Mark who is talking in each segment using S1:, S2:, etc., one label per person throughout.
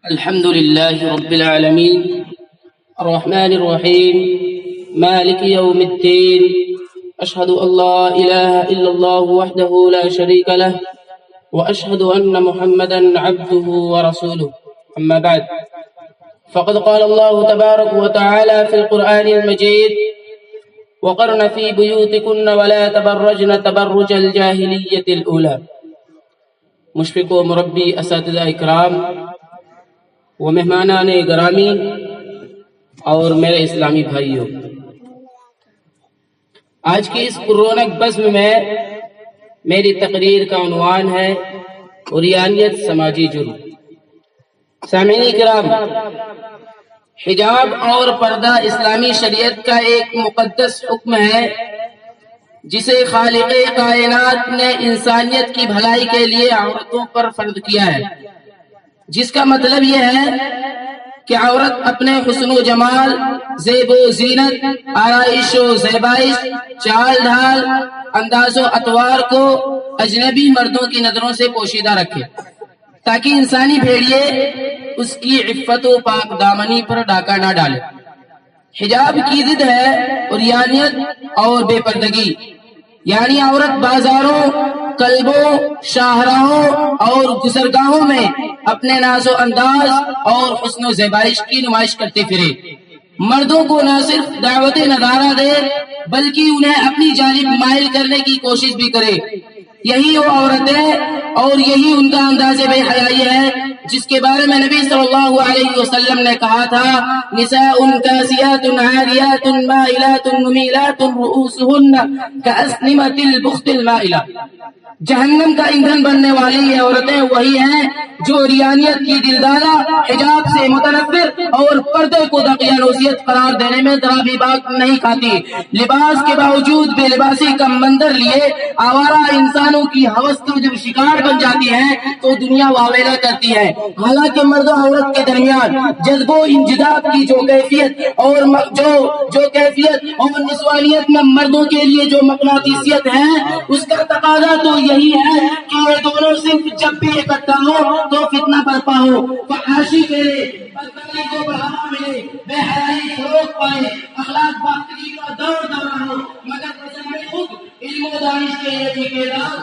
S1: الحمد لله رب العالمين الرحمن الرحيم مالك يوم الدين أشهد أن لا إله إلا الله وحده لا شريك له وأشهد أن محمدا عبده ورسوله أما بعد فقد قال الله تبارك وتعالى في القرآن المجيد وقرن في بيوتكن ولا تبرجن تبرج الجاهلية الأولى. مشفق و مربی اساتذہ اکرام و مہمانان گرامی اور میرے اسلامی بھائیوں، آج کی اس پررونق بزم میں میری تقریر کا عنوان ہے عریانیت سماجی جرم. سامعین اکرام، حجاب اور پردہ اسلامی شریعت کا ایک مقدس حکم ہے جسے خالق کائنات نے انسانیت کی بھلائی کے لیے عورتوں پر فرض کیا ہے، جس کا مطلب یہ ہے کہ عورت اپنے حسن و جمال، زیب و زینت، آرائش و زیبائش، چال ڈھال، انداز و اطوار کو اجنبی مردوں کی نظروں سے پوشیدہ رکھے تاکہ انسانی بھیڑیے اس کی عفت و پاک دامنی پر ڈاکہ نہ ڈالے. حجاب کی ضد ہے عریانیت اور بے پردگی، یعنی عورت بازاروں، کلبوں، شاہراہوں اور گزرگاہوں میں اپنے ناز و انداز اور حسن و زیبائش کی نمائش کرتے پھرے. مردوں کو نہ صرف دعوت نظارہ دے بلکہ انہیں اپنی جانب مائل کرنے کی کوشش بھی کرے. یہی وہ عورتیں اور یہی ان کا انداز بے حیائی ہے جس کے بارے میں نبی صلی اللہ علیہ وسلم نے کہا تھا: نساء کاسیات عاریات مائلات ممیلات رؤوسهن کاسنمۃ البخت المائلہ. جہنم کا ایندھن بننے والی یہ عورتیں وہی ہیں جو عریانیت کی دلدادہ، حجاب سے متنفر اور پردے کو دقیانوسیت قرار دینے میں ذرا بھی باک نہیں کھاتی. لباس کے باوجود بے لباسی کا منظر لیے آوارہ انسانوں کی ہوس کا جب شکار بن جاتی ہے تو دنیا واویلا کرتی ہے. حالانکہ مرد و عورت کے درمیان جذب و انجذاب کی جو کیفیت اور نسوانیت میں مردوں کے لیے جو مقناطیسیت ہے، اس کا تقاضا تو یہی ہے کہ یہ دونوں صرف جب بھی اکٹھا ہو تو فتنہ برپا ہو، فحاشی کرے، بدکاری کو بڑھاوا ملے، بے حیائی فروغ پائے، اخلاق باختری کا دور دورہ ہو. مگر بجائے خود علم و دانش کے یہ ٹھیکیدار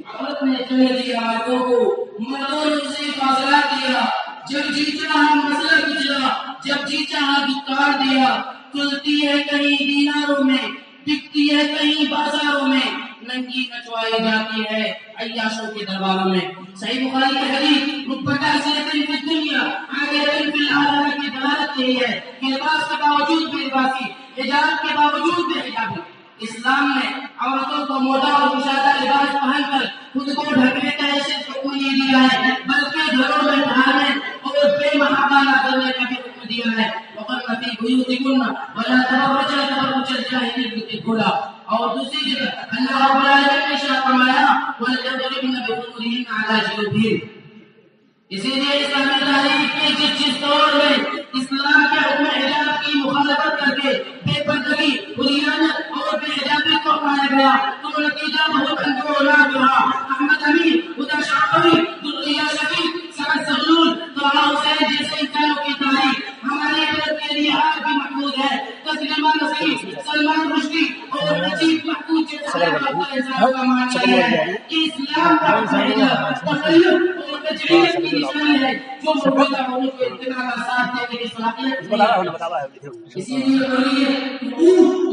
S1: عورت نے چلے روایتوں کو مردوں نے اسے فاصلہ دیا. جب جی چاہا مسئلہ گزرا، جب جی چاہا دکار دیا. کھلتی ہے کہیں دیناروں میں، بکتی ہے کہیں بازاروں میں، ننگی نچوائی جاتی ہے عیاشوں کے درباروں میں. صحیح بخاری کی حدیث ربما سیئتن فی الدنیا عاریتن فی الآخرہ کی دلالت یہی ہے کہ لباس کے باوجود بے لباسی، حجاب کے باوجود بے حجابی. اسلام نے عورتوں کو موٹا اور کشادہ لباس پہن کر خود کو ڈھکنے کا حیثیت حکم نہیں دیا ہے، بلکہ گھروں میں ڈھالنے اور بے محابہ نہ کرنے کا بھی حکم دیا ہے. وَقَرْنَ فِي بُيُوتِكُنَّ وَلَا تَبَرَّجْنَ تَبَرُّجَ الْجَاهِلِيَّةِ الْأُولَىٰ. اور دوسری جگہ اللہ رب العالمین نے ارشاد فرمایا وَلْيَضْرِبْنَ بِخُمُرِهِنَّ عَلَىٰ جِيوبِهِنَّ. اسی لیے اسلامی تاریخ کے جس دور میں اسلام کے حکم حجاب کی مخالفت کر کے بے پردگی، عریانیت اور بے حجابی کو اپنایا گیا تو نتیجہ بہت اندروناک رہا. احمد امین، خدا شاقوی، دریا شفیق، سعد زغلول، طه حسین جیسے انسانوں کی تاریخ ہماری عبرت کے لیے آج بھی محفوظ ہے. تسلیمہ نسیم، سلمان رشدی اور نجیب محفوظ جیسے انسانوں کا ماننا ہے کہ اسلام کا تخیل اور تجریب کی نشانی ہے جو موجودہ ہونے کو اتنا کا ساتھ دینے کی صلاحیت. اسی لیے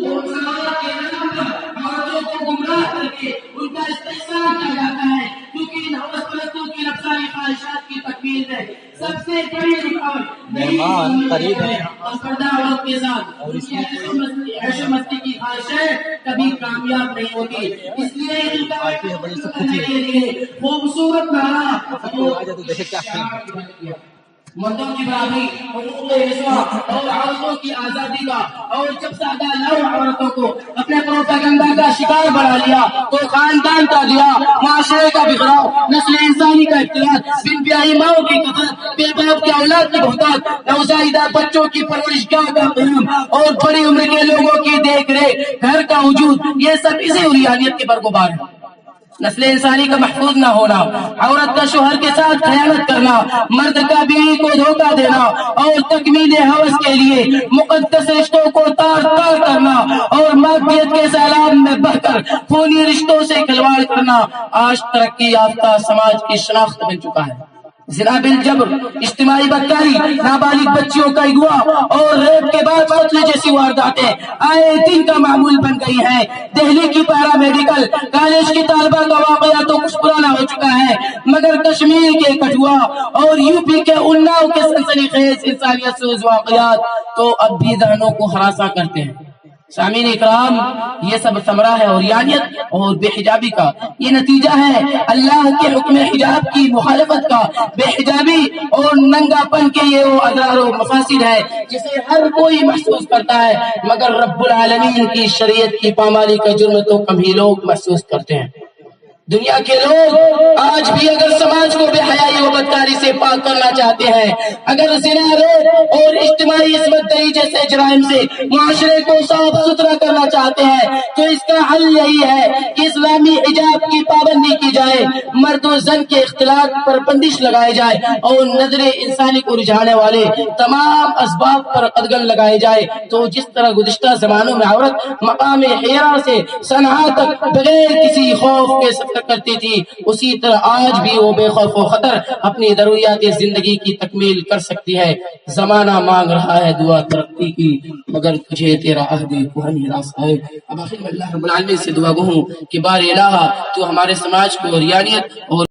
S1: اور سماج کے نام پر عورتوں کو گمراہ کر کے ان کا استحصال کیا جاتا ہے، کیونکہ ان ہوس پرستوں کی نفسانی خواہشات کی تکمیل میں سب سے بڑی رکاوٹ مہمان قریب ہے اور پردہ عورت کے ساتھ ان کی عیش و مستی کی خواہشیں کبھی کامیاب نہیں ہوتی. اس لیے ان کا کرنے کے لیے خوبصورت نعرہ مردوں کی برابری، حقوق نسواں اور عورتوں کی آزادی کا، اور جب سادہ لو عورتوں کو اپنے پروپیگنڈا کا شکار بنا لیا تو خاندان کا دیا، معاشرے کا بکھراؤ، نسل انسانی کا اختلاط، بن بیاہی ماؤں کی قتل، بے باپ کی اولاد کی بہتات، نوزائیدہ بچوں کی پرورش گاہ کا قیام اور بڑی عمر کے لوگوں کی دیکھ ریکھ، گھر کا وجود، یہ سب اسی عریانیت کے برگزار ہے. نسل انسانی کا محفوظ نہ ہونا، عورت کا شوہر کے ساتھ خیانت کرنا، مرد کا بیوی کو دھوکہ دینا اور تکمیل ہوس کے لیے مقدس رشتوں کو تار تار کرنا اور مادیت کے سیلاب میں بہ کر خونی رشتوں سے کھلواڑ کرنا آج ترقی یافتہ سماج کی شناخت بن چکا ہے۔ زنا بالجبر، اجتماعی بدکاری، نابالغ بچیوں کا اغوا اور ریپ کے بعد قتل جیسی وارداتیں آئے دن کا معمول بن گئی ہیں۔ دہلی کی پیرا میڈیکل کالج کی طالبہ کا واقعہ تو کچھ پرانا ہو چکا ہے، مگر کشمیر کے کٹھوا اور یوپی کے اناؤ کے سنسنی خیز انسانیت سوز واقعات تو اب بھی ذہنوں کو ہراساں کرتے ہیں۔ سامعین اکرام، یہ سب ثمرہ ہے عریانیت اور بے حجابی کا، یہ نتیجہ ہے اللہ کے حکم حجاب کی مخالفت کا۔ بے حجابی اور ننگا پن کے یہ وہ اضرار و مفاسد ہے جسے ہر کوئی محسوس کرتا ہے، مگر رب العالمین کی شریعت کی پامالی کا جرم تو کم ہی لوگ محسوس کرتے ہیں۔ دنیا کے لوگ آج بھی اگر سماج کو بے حیائی و بدکاری سے پاک کرنا چاہتے ہیں، اگر زنا، ریپ اور اجتماعی عصمت دری جیسے جرائم سے معاشرے کو صاف ستھرا کرنا چاہتے ہیں، تو اس کا حل یہی ہے کہ اسلامی حجاب کی پابندی کی جائے، مرد و زن کے اختلاط پر بندش لگائے جائے اور نظر انسانی کو رجھانے والے تمام اسباب پر قدغن لگائے جائے۔ تو جس طرح گزشتہ زمانوں میں عورت مقام حیرا سے صنعا تک بغیر کسی خوف کے سفر کرتی تھی، اسی طرح آج بھی وہ بے خوف و خطر اپنی ضروریات زندگی کی تکمیل کر سکتی ہے۔ زمانہ مانگ رہا ہے دعا ترقی کی، مگر تجھے تیرا عہد کہن ہراس ہے۔ اب آخر میں اللہ رب العالمین سے دعا گو ہوں کہ بار الہ تو ہمارے سماج کو عریانیت اور